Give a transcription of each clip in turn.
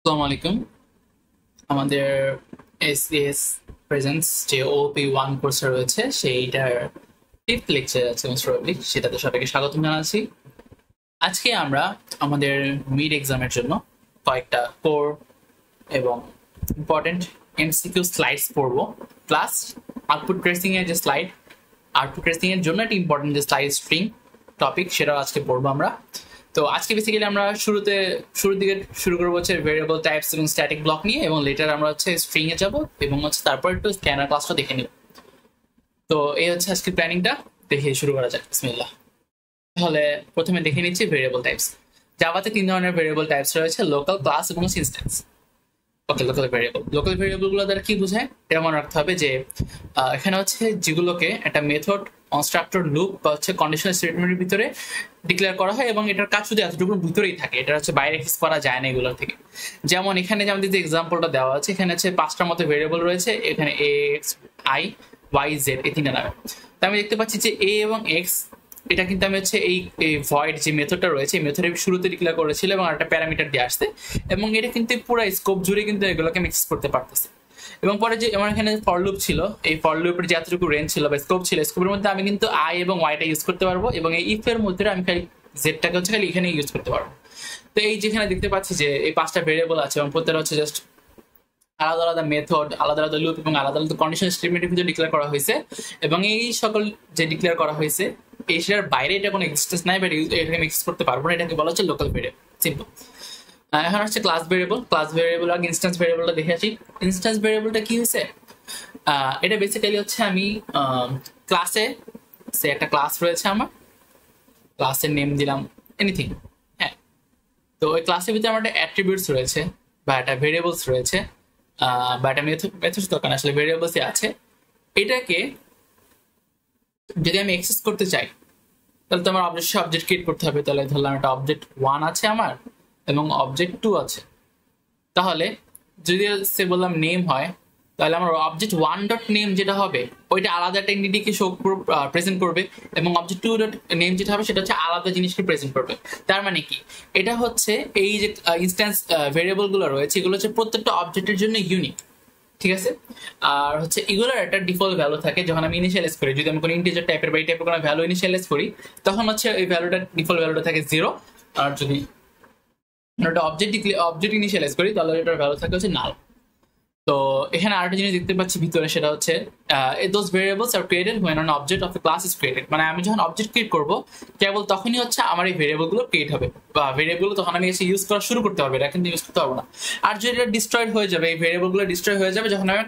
আসসালামু আলাইকুম। আমাদের এসবিএস প্রেজেন্টস যে ওপি ওয়ান কোর্সে রয়েছে সেইটার ফিফথ লেকচার আছে মোস্ট প্রবাবলি, সেটাতে সবাইকে স্বাগত জানাচ্ছি। আজকে আমরা আমাদের মিড এক্সামের জন্য কয়েকটা কোর এবং ইম্পর্টেন্ট এমসিকিউ স্লাইডস পড়বো, প্লাস আউটপুট ট্রেসিং এর যে স্লাইড, আউটপুট ট্রেসিং এর জন্য একটা ইম্পর্টেন্ট যে স্লাইড স্ট্রিং টপিক, সেটাও আজকে পড়বো আমরা। তো আজকে বেসিক্যালি আমরা শুরুর দিকে শুরু করবো হচ্ছে ভেরিয়েবল টাইপস এবং স্ট্যাটিক ব্লক নিয়ে, এবং লেটার আমরা হচ্ছে স্ট্রিং এ যাবো এবং হচ্ছে তারপর একটু স্ক্যানার ক্লাসটা দেখে নিব। তো এই হচ্ছে আজকে প্ল্যানিংটা, দেখে শুরু করা যাক। বিসমিল্লাহ। তাহলে প্রথমে দেখে নিচ্ছি ভেরিয়েবল টাইপস। জাভাতে তিন ধরনের ভেরিয়েবল টাইপস রয়েছে: লোকাল, ক্লাস এবং ইনস্ট্যান্স। ওকে, লোকাল ভেরিয়েবল গুলো দ্বারা কি বোঝায় এটা মনে রাখতে হবে যে এখানে হচ্ছে যেগুলোকে একটা মেথড, কনস্ট্রাক্টর, লুপ বা হচ্ছে কন্ডিশনাল স্টেটমেন্টের ভিতরে ডিক্লেয়ার করা হয় এবং এটার কাজ শুধু এতটুকুর ভিতরেই থাকে, এটা হচ্ছে বাইরে অ্যাক্সেস করা যায় না এগুলোর থেকে। যেমন এখানে যে আমাদের যে এক্সাম্পলটা দেওয়া আছে, এখানে হচ্ছে পাঁচটার মতো ভেরিয়েবল রয়েছে, এখানে এ, এক্স, আই, ওয়াই, জেড, এই তিনটা নামে। তো আমি দেখতে পাচ্ছি যে এ এবং এক্স, এটা কিন্তু আমি হচ্ছে এই ভয়েড যে মেথডটা রয়েছে এই মেথডের শুরুতে ডিক্লেয়ার করেছিল এবং একটা প্যারামিটার দিয়ে আসছে, এবং এটা কিন্তু পুরো স্কোপ জুড়ে কিন্তু এগুলোকে আমি এক্সেস করতে পারতেছি। এবং পরে যে আমার এখানে ফর লুপ ছিল, এই ফর লুপের যে এতটুকু রেঞ্জ ছিল বা স্কোপ ছিল, স্কোপের মধ্যে আমি কিন্তু আই এবং ওয়াইটা ইউজ করতে পারবো, এবং এই ইফ এর মধ্যে আমি খালি জেডটাকে হচ্ছে খালি এখানে ইউজ করতে পারবো। তো এই যেখানে দেখতে পাচ্ছি যে এই পাঁচটা ভেরিয়েবল আছে এবং প্রত্যেকটা হচ্ছে জাস্ট আলাদা আলাদা মেথড, আলাদা আলাদা লুপ এবং আলাদা আলাদা কন্ডিশন স্টেটমেন্টের ভিতরে ডিক্লেয়ার করা হয়েছে, এবং এই সকল যে ডিক্লেয়ার করা হয়েছে এই সেটার বাইরে এটা কোনো এক্সিস্টেন্স নাই, বাট এটাকে আমি এক্সেস করতে পারবো না, এটাকে বলা হচ্ছে লোকাল ভেরিয়েবল। সিম্পল। এখন হচ্ছে ক্লাস ভেরিয়েবল আর ইনস্ট্যান্স ভেরিয়েবলটা দেখে আসি। ইনস্ট্যান্স ভেরিয়েবলটা কি হয়েছে, এটা বেসিক্যালি হচ্ছে আমি ক্লাসে, সে একটা ক্লাস রয়েছে আমার, ক্লাসের নেম দিলাম এনিথিং। হ্যাঁ, তো ওই ক্লাসের ভিতরে আমার একটা অ্যাট্রিবিউটস রয়েছে বা একটা ভেরিয়েবলস রয়েছে, বা একটা মেথড দরকার আসলে ভেরিয়েবলসই আছে। এটাকে যদি আমি অ্যাক্সেস করতে চাই তাহলে তো আমার অবজেক্ট ক্রিয়েট করতে হবে। তাহলে ধরলাম একটা অবজেক্ট ওয়ান আছে আমার এবং অবজেক্ট টু আছে। তাহলে যদি সে বললাম নেম হয়, তাহলে আমার অবজেক্ট ওয়ান ডট নেম যেটা হবে ওইটা আলাদা একটা এন্টিটিকে শো প্রেজেন্ট করবে, এবং অবজেক্ট টু ডট নেম যেটা হবে সেটা হচ্ছে আলাদা জিনিসকে প্রেজেন্ট করবে। তার মানে কি, এটা হচ্ছে এই যে ইনস্ট্যান্স ভেরিয়েবল গুলো রয়েছে এগুলো হচ্ছে প্রত্যেকটা অবজেক্টের জন্য ইউনিক। ঠিক আছে। আর হচ্ছে এগুলোর একটা ডিফল্ট ভ্যালু থাকে যখন আমি ইনিশিয়ালাইজ করি, যদি আমি কোনো ইন্টিজার টাইপের বা এই টাইপের কোনো ভ্যালু ইনিশিয়ালাইজ করি তখন হচ্ছে এই ভ্যালুটা, ডিফল্ট ভ্যালুটা থাকে 0। আর যদি একটা অবজেক্ট ইনিশিয়ালাইজ করি তাহলে এটার ভ্যালু থাকে হচ্ছে নাল। তো এখানে আরেকটা জিনিস দেখতে পাচ্ছি ভিতরে, সেটা হচ্ছে those variables R created when an object of A class is created. মানে আমি যখন অবজেক্ট ক্রিয়েট করবো কেবল তখনই হচ্ছে আমার এই ভেরিয়েবল গুলো ক্রিয়েট হবে, বা ভেরিয়েবল তখন আমি এসে ইউজ করা শুরু করতে পারবো, এটা কিন্তু ইউজ করতে পারবো না। আর যদি এটা ডিস্ট্রয়েড হয়ে যাবে, এই ভেরিয়েবল গুলো ডিস্ট্রয় হয়ে যাবে যখন আমি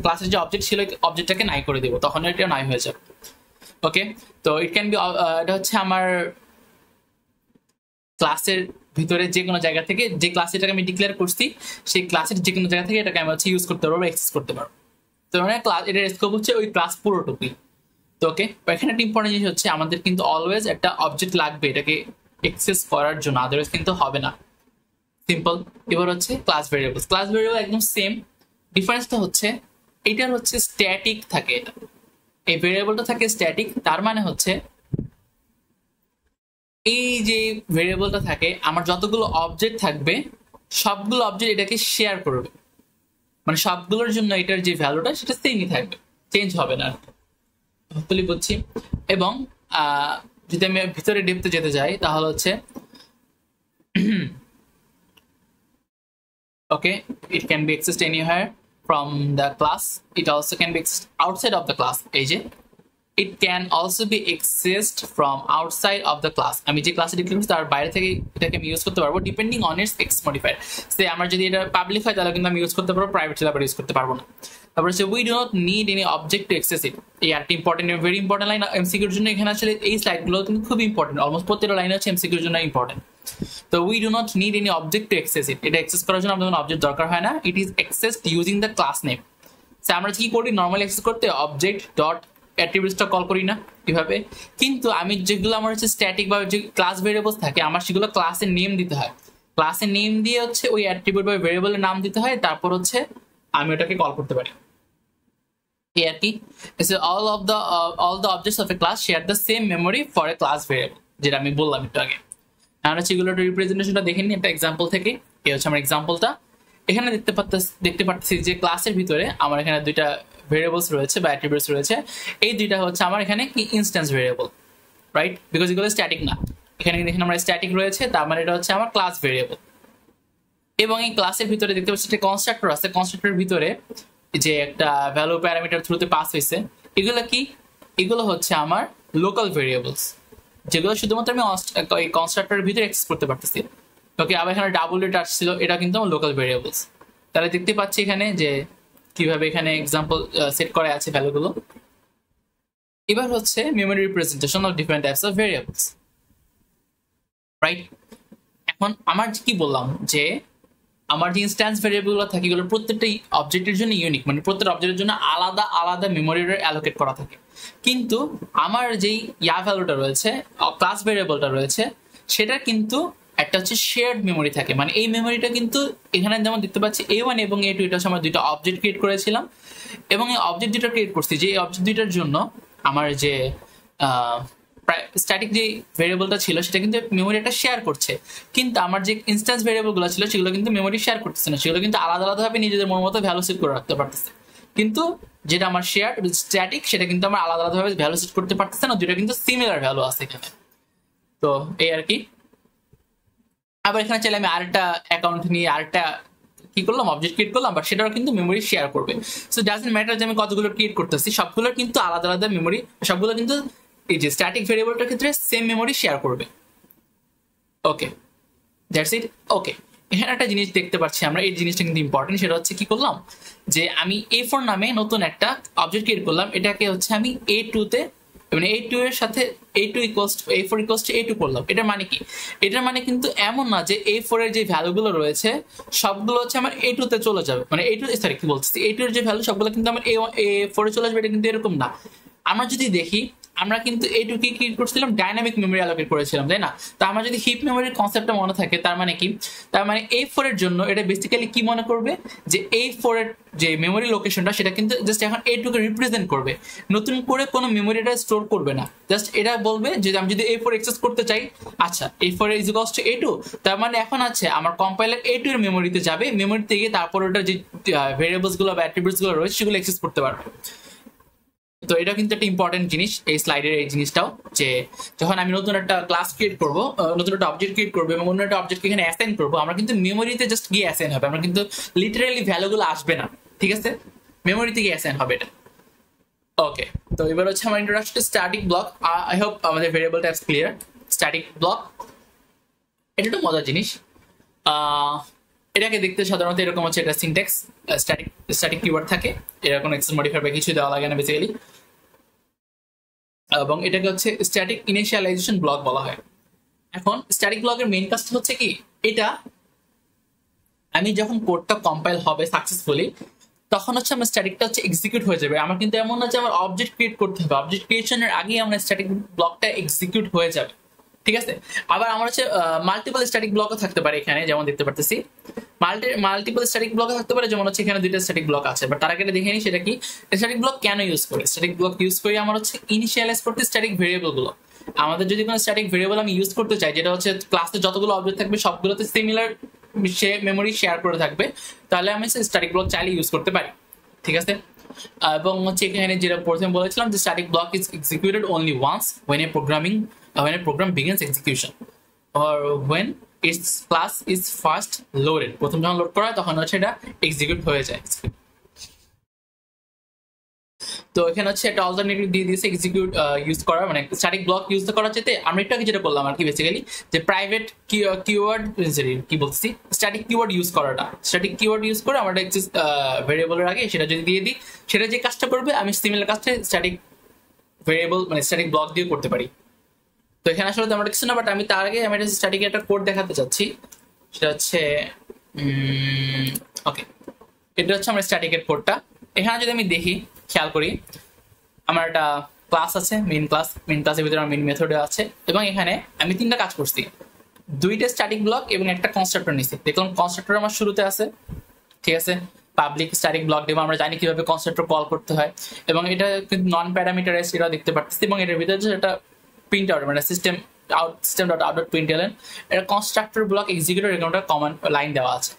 ক্লাসের যে অবজেক্ট ছিল অবজেক্টটাকে নাই করে দেবো, তখন এটা নাই হয়ে যাবে। ওকে, তো ইট ক্যান বি, এটা হচ্ছে আমার ক্লাসের ভিতরে যে কোনো জায়গা থেকে, যে ক্লাস এটাকে আমি ডিক্লেয়ার করছি সেই ক্লাসের যে কোনো জায়গা থেকে এটাকে আমি হচ্ছে ইউজ করতে পারবো, অ্যাক্সেস করতে পারবো। তো মানে ক্লাস, এটার স্কোপ হচ্ছে ওই ক্লাস পুরোটুকুই। তো ওকে, এখানে একটা ইম্পর্টেন্ট জিনিস হচ্ছে আমাদের কিন্তু অলওয়েজ একটা অবজেক্ট লাগবে এটাকে অ্যাক্সেস করার জন্য, আদারওয়াইজ কিন্তু হবে না। সিম্পল। এবার হচ্ছে ক্লাস ভেরিয়েবল একদম সেম। ডিফারেন্সটা হচ্ছে এটার হচ্ছে স্ট্যাটিক থাকে, এটা এই ভেরিয়েবলটা থাকে স্ট্যাটিক। তার মানে হচ্ছে এই যে ভেরিয়েবলটা থাকে, আমার যতগুলো অবজেক্ট থাকবে সবগুলো অবজেক্ট এটাকে শেয়ার করবে, মানে সবগুলোর জন্য এটার যে ভ্যালুটা সেটা সেমই থাকবে, চেঞ্জ হবে না। হোপফুলি বুঝছি। এবং যদি আমি ভিতরে ডেপথে যেতে যাই তাহলে হচ্ছে okay, it can be accessed anywhere from the class, it also can be accessed outside of the class. এই যে it can also be accessed from outside of the class, আমি যে ক্লাসে ডিক্লেয়ার করছি তার বাইরে থেকে এটাকে আমি ইউজ করতে পারবো, depending on its access modifier. সে আমার যদি এটা পাবলিক হয় তাহলে কিন্তু আমি ইউজ করতে পারবো, প্রাইভেট ছিল ইউজ করতে পারবো না। তারপর হচ্ছে we do not need any object to access it. এই একটা ইম্পর্টেন্ট, ভেরি ইম্পর্টেন্ট লাইন এমসিকিউর জন্য। এখানে আসলে এই স্লাইডগুলো কিন্তু খুব ইম্পর্টেন্ট, অলমোস্ট প্রত্যেকটা লাইন হচ্ছে এমসিকিউর জন্য ইম্পর্টেন্ট। তো we do not need any object to access it, এটা অ্যাক্সেস করার জন্য আমাদের কোনো অবজেক্ট দরকার হয় না। It is accessed using the class name. আমরা কি করি, নর্মালি অ্যাক্সেস করতে অবজেক্ট ডট অ্যাট্রিবিউটসটা কল করি না কিভাবে, কিন্তু আমি যেগুলো আমার হচ্ছে স্ট্যাটিক বা যে ক্লাস ভেরিয়েবলস থাকে আমার সেগুলো ক্লাসের নেম দিতে হয়, ক্লাসের নেম দিয়ে হচ্ছে ওই অ্যাট্রিবিউট বা ভেরিয়েবলের নাম দিতে হয়, তারপর হচ্ছে আমি ওটাকে কল করতে পারি। এই আর কি, all the objects of A class share the same memory for a class variable, যেটা আমি বললাম একটু আগে। আমরা হচ্ছে এগুলোর রিপ্রেজেন্টেশনটা দেখে নিই একটা এক্সাম্পল থেকে। এই হচ্ছে আমার এক্সাম্পলটা, এখানে দেখতে পাচ্ছি যে ক্লাসের ভিতরে আমার এখানে দুইটা ভেরিয়েবলস রয়েছে বা অ্যাট্রিবিউটস রয়েছে। এই দুইটা হচ্ছে আমার এখানে কি ইনস্ট্যান্স ভেরিয়েবল, রাইট? বিকজ এগুলো স্ট্যাটিক না। এখানে দেখেন আমার স্ট্যাটিক রয়েছে, তার মানে এটা হচ্ছে আমার ক্লাস ভেরিয়েবল। এবং এই ক্লাসের ভিতরে দেখতে পাচ্ছি একটা কনস্ট্রাক্টর আছে, কনস্ট্রাক্টরের ভিতরে যে একটা ভ্যালু প্যারামিটার থ্রুতে পাস হয়েছে। এগুলো কি? এগুলো হচ্ছে আমার লোকাল ভেরিয়েবলস, যেগুলো শুধুমাত্র আমি এই কনস্ট্রাক্টরের ভিতরে অ্যাক্সেস করতে পারতেছি। ওকে, আবার এখানে ডাবল ডেটা আসছিল, এটা কিন্তু আমার লোকাল ভেরিয়েবলস। তাহলে দেখতে পাচ্ছি এখানে যে কিভাবে এখানে এক্সাম্পল সেট করা আছে ভ্যালুগুলো। এবার হচ্ছে memory representation of different types of variables, right? এখন আমার কি বললাম যে আমার যে ইনস্ট্যান্স ভেরিয়েবলগুলো থাকে এগুলো প্রত্যেকটা অবজেক্টের জন্য ইউনিক, মানে প্রত্যেকটা অবজেক্টের জন্য আলাদা আলাদা মেমোরি অ্যালোকেট করা থাকে। কিন্তু আমার যেই ভ্যালুটা রয়েছে, ক্লাস ভেরিয়েবলটা রয়েছে, সেটা কিন্তু একটা হচ্ছে শেয়ার্ড মেমোরি থাকে। মানে এই মেমোরিটা কিন্তু এখানে যেমন দেখতে পাচ্ছি A1 এবং A2, এটা হচ্ছে আমরা দুইটা অবজেক্ট ক্রিয়েট করেছিলাম, এবং এই অবজেক্ট দুইটা ক্রিয়েট করছি যে এই অবজেক্ট দুইটার জন্য আমার যে স্ট্যাটিক যে ভেরিয়েবলটা ছিল সেটা কিন্তু মেমোরি একটা শেয়ার করছে। কিন্তু আমার যে ইনস্ট্যান্স ভেরিয়েবলগুলো ছিল সেগুলো কিন্তু মেমোরি শেয়ার করতেছে না, সেগুলো কিন্তু আলাদা আলাদাভাবে নিজেদের মন মতো ভ্যালু সেট করে রাখতে পারতেছে। কিন্তু যেটা আমার শেয়ার স্ট্যাটিক, সেটা কিন্তু আমার আলাদা আলাদাভাবে ভ্যালু সেট করতে পারতেছে না, দুটো কিন্তু সিমিলার ভ্যালু আছে এখানে। তো এই আর কি। আবার এখানে চাইলে আমি আরেকটা অ্যাকাউন্ট নিয়ে আরেকটা কি করলাম, অবজেক্ট ক্রিয়েট করলাম, বাট সেটাও কিন্তু মেমোরি শেয়ার করবে। সো ডাজন্ট ম্যাটার যে আমি কতগুলো ক্রিয়েট করতেছি, সবগুলো কিন্তু আলাদা আলাদা মেমোরি, সবগুলো কিন্তু এই যে স্ট্যাটিক ভেরিয়েবলটার ক্ষেত্রে সেম মেমোরি শেয়ার করবে। ওকে, দ্যাটস ইট। ওকে, এখানে একটা জিনিস দেখতে পাচ্ছি আমরা, এই জিনিসটা কিন্তু ইম্পর্টেন্ট। সেটা হচ্ছে কি করলাম যে আমি A4 নামে নতুন একটা অবজেক্ট ক্রিয়েট করলাম, এটাকে হচ্ছে আমি A2 তে, মানে A2 এর সাথে A2 equals to A4 equals to A2 করলাম। এটার মানে কি? এটার মানে কিন্তু এমন না যে A4 এর যে ভ্যালুগুলো রয়েছে সবগুলো হচ্ছে আমার A2 তে চলে যাবে, মানে A2 সরি কি বলছি, A2 এর যে ভ্যালু সবগুলো কিন্তু আমার A4 এ চলে যাবে, এটা কিন্তু এরকম না। আমরা যদি দেখি, আমরা কিন্তু A2 কি ক্রিয়েট করছিলাম, ডাইনামিক মেমোরি অ্যালোকেট করেছিলাম, তাই না? তো আমার যদি হিপ মেমোরির কনসেপ্টটা মনে থাকে, তার মানে কি? তার মানে A4 এর জন্য এটা বেসিক্যালি কি মনে করবে যে A4 এর যে মেমোরি লোকেশনটা সেটা কিন্তু জাস্ট এখন A2 কে রিপ্রেজেন্ট করবে, নতুন করে কোনো মেমোরিটা স্টোর করবে না। জাস্ট এটা বলবে যে আমি যদি A4 অ্যাক্সেস করতে চাই, আচ্ছা A4 is equals to A2, তার মানে এখন আছে আমার কম্পাইলার A2 এর মেমোরিতে যাবে, মেমোরিতে গিয়ে তারপর ওটা যে ভেরিয়েবলস গুলো বা অ্যাট্রিবিউটস গুলো রয়েছে সেগুলো অ্যাক্সেস করতে পারবে। তো এটা কিন্তু একটা ইম্পর্টেন্ট জিনিস এই স্লাইডের, এই জিনিসটাও যে যখন আমি নতুন একটা ক্লাস ক্রিয়েট করবো, নতুন একটা অবজেক্ট ক্রিয়েট করবো এবং অন্য একটা অবজেক্টকে এখানে অ্যাসাইন করবো, আমরা কিন্তু মেমোরিতে জাস্ট গিয়ে অ্যাসাইন হবে, আমরা কিন্তু লিটারালি ভ্যালুগুলো আসবে না, ঠিক আছে? মেমোরিতে গিয়ে অ্যাসাইন হবে এটা। ওকে, তো এবার হচ্ছে আমার introduction to static block. I hope আমাদের variable types clear. Static block এটা একটা মজার জিনিস। এটাকে দেখতে সাধারণত এরকম হচ্ছে, এটা সিনট্যাক্স স্ট্যাটিক স্ট্যাটিক কিওয়ার্ড থাকে, এর কোনো এক্সেস মডিফায়ার বা কিছু দেওয়া লাগে না বেসিক্যালি, এবং এটাকে হচ্ছে স্ট্যাটিক ইনিশিয়ালাইজেশন ব্লক বলা হয়। এখন স্ট্যাটিক ব্লকের মেইন কাজটা হচ্ছে কি, এটা আমি যখন কোডটা কম্পাইল হবে সাকসেসফুলি, তখন হচ্ছে আমার স্ট্যাটিকটা হচ্ছে এক্সিকিউট হয়ে যাবে। আমার কিন্তু এমন না যে আমার অবজেক্ট ক্রিয়েট করতে হবে, অবজেক্ট ক্রিয়েশনের আগেই আমার স্ট্যাটিক ব্লকটা এক্সিকিউট হয়ে যাবে, ঠিক আছে? আবার আমার হচ্ছে মাল্টিপল স্ট্যাটিক ব্লকও থাকতে পারে এখানে, যেমন দেখতে পারতেছি মাল্টিপল স্ট্যাটিক ব্লক থাকতে পারে, যেমন হচ্ছে এখানে দুইটা স্ট্যাটিক ব্লক আছে। বাট তার আগে দেখে নিই সেটা কি, স্ট্যাটিক ব্লক কেন ইউজ করি। স্ট্যাটিক ব্লক ইউজ করি আমার হচ্ছে ইনিশিয়ালাইজ করতে স্ট্যাটিক ভেরিয়েবল গুলো। আমাদের যদি কোনো স্ট্যাটিক ভেরিয়েবল আমি ইউজ করতে চাই, যেটা হচ্ছে ক্লাসে যতগুলো অবজেক্ট থাকবে সবগুলোতে সিমিলার মেমোরি শেয়ার করে থাকবে, তাহলে আমি স্ট্যাটিক ব্লক চাইলে ইউজ করতে পারি, ঠিক আছে? এবং হচ্ছে এখানে যেটা প্রথমে বলেছিলাম যে static block is executed only once when a program begins execution or when its class is first loaded। প্রথম যখন লোড করা হয় তখন হচ্ছে এটা এক্সিকিউট হয়ে যায়। তো এখানে হচ্ছে একটা অল্টারনেটিভ দিয়ে দিয়েছে এক্সিকিউট ইউজ করা, মানে স্ট্যাটিক ব্লক ইউজ করার চাইতে আমরা একটু আগে যেটা করলাম আর কি, বেসিক্যালি যে প্রাইভেট কিওয়ার্ড, কি বলছি, স্ট্যাটিক কিওয়ার্ড ইউজ করাটা। স্ট্যাটিক কিওয়ার্ড ইউজ করে আমরা একটা ভেরিয়েবলের আগে সেটা যদি দিয়ে দিই, সেটা যে কাজটা করবে আমি সিমিলার কাজটা স্ট্যাটিক ভেরিয়েবল মানে স্ট্যাটিক ব্লক দিয়ে করতে পারি। তো এখানে আসলে আমরা কিছু না, বাট আমি তার আগে আমি একটা স্ট্যাটিক একটা কোড দেখাতে চাচ্ছি। সেটা হচ্ছে ওকে, এটা হচ্ছে আমার স্ট্যাটিকের কোডটা। এখানে যদি আমি দেখি, খেয়াল করি, আমার একটা ক্লাস আছে, মেইন ক্লাসের ভিতরে আমার মেইন মেথড আছে, এবং এখানে আমি তিনটা কাজ করছি, দুইটা স্ট্যাটিক ব্লক এবং একটা কনস্ট্রাক্টর নিছি। দেখলাম কনস্ট্রাক্টর আমার শুরুতে আছে, ঠিক আছে? পাবলিক স্ট্যাটিক ব্লক দেবো, আমরা জানি কিভাবে কনস্ট্রাক্টর কল করতে হয়, এবং এটা কিন্তু নন প্যারামিটারাইজড, এটাও দেখতে পাচ্ছি। এবং এটার ভিতরে একটা প্রিন্ট আউট, মানে system.out.println, এটা কনস্ট্রাক্টর ব্লক এক্সিকিউটর, এরকম একটা কমান্ড লাইন দেওয়া আছে।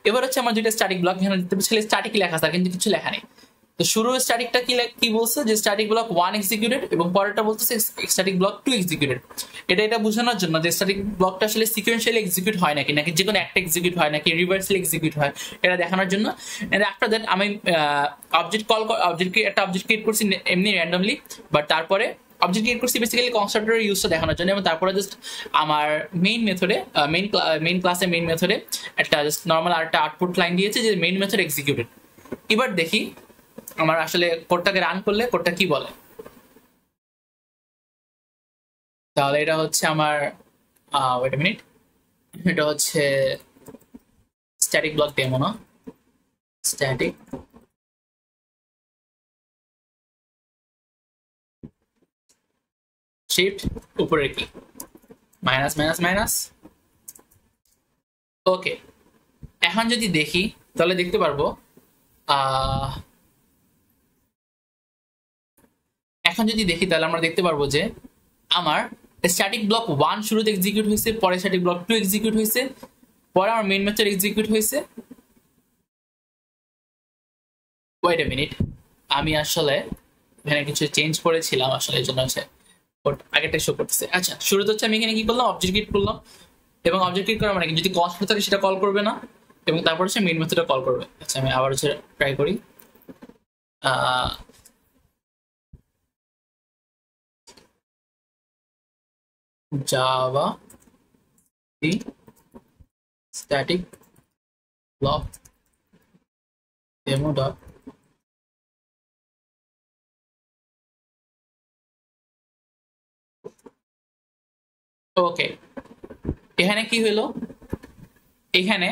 এবার হচ্ছে আমার দুইটা স্ট্যাটিক ব্লক, এখানে দেখতে পাচ্ছি স্ট্যাটিক লেখা আছে কিন্তু কিছু লেখা নেই। তো শুরুর স্ট্যাটিকটা কি বলছে যে স্ট্যাটিক ব্লক 1 এক্সিকিউটেড এবং পরেরটা বলতেছে স্ট্যাটিক ব্লক 2 এক্সিকিউটেড। এটা বোঝানোর জন্য যে স্ট্যাটিক ব্লকটা আসলে সিকোয়েন্সিয়ালি এক্সিকিউট হয় নাকি যে কোনো একটা এক্সিকিউট হয় নাকি রিভার্সালি এক্সিকিউট হয়, এটা দেখানোর জন্য। এন্ড আফটার দ্যাট আমি একটা অবজেক্ট ক্রিয়েট করছি এমনি র্যান্ডমলি, বাট তারপরে অবজেক্ট ক্রিয়েট করছি বেসিক্যালি কনস্ট্রাক্টরের ইউজটা দেখানোর জন্য, এবং তারপরে জাস্ট আমার মেইন মেথডে মেইন মেথডে একটা জাস্ট নর্মাল একটা আউটপুট লাইন দিয়েছে যে মেইন মেথড এক্সিকিউটেড। এবার দেখি আমার আসলে কোডটাকে রান করলে কোডটা কি বলে। তাহলে এটা হচ্ছে আমার ওয়েট আ মিনিট, এটা হচ্ছে স্ট্যাটিক ব্লক ডেমো না, স্ট্যাটিক শিফট উপরে কি মাইনাস মাইনাস মাইনাস। ওকে, এখন যদি দেখি তাহলে দেখতে পারবো আমরা দেখতে পারবো যে আমার স্ট্যাটিক ব্লক 1 শুরুতে এক্সিকিউট হয়েছে, পরে স্ট্যাটিক ব্লক 2 এক্সিকিউট হয়েছে, পরে আমার মেইন মেথড এক্সিকিউট হয়েছে। ওয়েট এ মিনিট, আমি আসলে এখানে কিছু চেঞ্জ করেছিলাম আসলে, এই জন্য হচ্ছে আগেরটা শো করতেছে। আচ্ছা, শুরুতে হচ্ছে আমি এখানে কি করলাম, অবজেক্ট ক্রিয়েট করলাম, এবং অবজেক্ট ক্রিয়েট করা মানে যদি কনস্ট্রাক্টর থাকে সেটা কল করবে না, এবং তারপর হচ্ছে মেইন মেথডটা কল করবে। আচ্ছা, আমি আবার হচ্ছে ট্রাই করি। Java static block demo dot okay, এখানে কি হলো, এখানে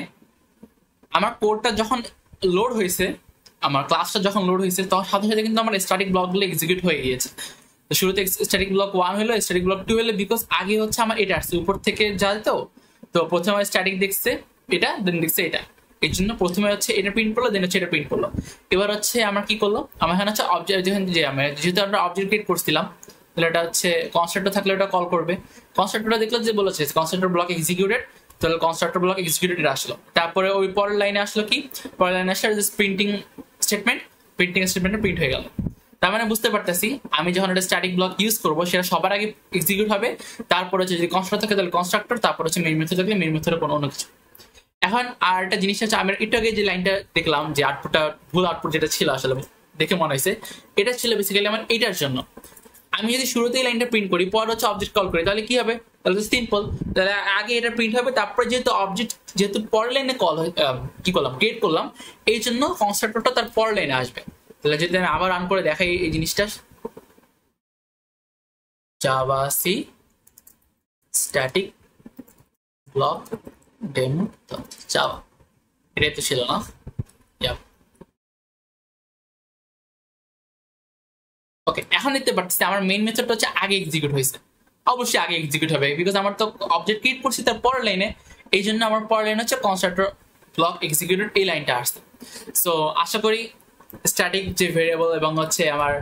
আমার কোডটা যখন লোড হয়েছে, আমার ক্লাসটা যখন লোড হয়েছে, তখন সাথে সাথে কিন্তু আমার স্ট্যাটিক ব্লকগুলো এক্সিকিউট হয়ে গিয়েছে। তো শুরুতে স্ট্যাটিক ব্লক 1 হলো, স্ট্যাটিক ব্লক 2 হলো, বিকজ আগে হচ্ছে আমার এটা আসছে উপর থেকে যায়। তো প্রথমে আমার স্ট্যাটিক দেখছে এটা, দেন দেখছে এটা, এই জন্য প্রথমে হচ্ছে এটা প্রিন্ট করলো, দেন হচ্ছে এটা প্রিন্ট করলো। এবার হচ্ছে আমার কি করলো, আমার এখানে হচ্ছে অবজেক্ট, যেহেতু আমরা অবজেক্ট ক্রিয়েট করছিলাম, তাহলে এটা হচ্ছে কনস্ট্রাক্টর থাকলে ওটা কল করবে। কনস্ট্রাক্টরটা দেখলো যে বলেছে কনস্ট্রাক্টর ব্লক এক্সিকিউটেড, তাহলে কনস্ট্রাক্টর ব্লক এক্সিকিউটেড আসলো। তারপরে ওই পরের লাইনে আসলো কি, পরের লাইনে আসলে প্রিন্টিং স্টেটমেন্টে প্রিন্ট হয়ে গেল। তার মানে বুঝতে পারতেছি আমি যখন একটা স্ট্যাটিক ব্লক ইউজ করবো সেটা সবার আগে এক্সিকিউট হবে, তারপর হচ্ছে যদি কনস্ট্রাক্টর থাকে তাহলে কনস্ট্রাক্টর, তারপর হচ্ছে মেইন মেথড থাকলে মেইন মেথডের কোনো অন্য কিছু। এখন আর একটা জিনিস হচ্ছে, আমি একটু আগে যে লাইনটা দেখলাম যে আউটপুটটা ভুল আউটপুট যেটা ছিল আসলে দেখে মনে হয়েছে, এটা ছিল বেসিক্যালি আমার এটার জন্য। আমি যদি শুরুতেই লাইনটা প্রিন্ট করি, পর হচ্ছে অবজেক্ট কল করি, তাহলে কি হবে, তাহলে সিম্পল, তাহলে আগে এটা প্রিন্ট হবে, তারপরে যেহেতু পরের লাইনে কল কি করলাম, ক্রিয়েট করলাম, এই জন্য কনস্ট্রাক্টরটা তার পরের লাইনে আসবে। তাহলে যদি আমি আবার রান করে দেখাই এই জিনিসটা, Java C static block demo Java, এটাই তো ছিল না। ওকে, এখন দেখতে পাচ্ছি আমার মেইন মেথডটা হচ্ছে আগে এক্সিকিউট হয়েছে, অবশ্যই আগে এক্সিকিউট হবে, বিকজ আমার তো অবজেক্ট ক্রিয়েট করছি তার পরের লাইনে, এই জন্য আমার পরের লাইন হচ্ছে কনস্ট্রাক্টর ব্লক এক্সিকিউটেড, এই লাইনটা আসছে। সো আশা করি স্ট্যাটিক যে ভেরিয়েবল এবং হচ্ছে আমার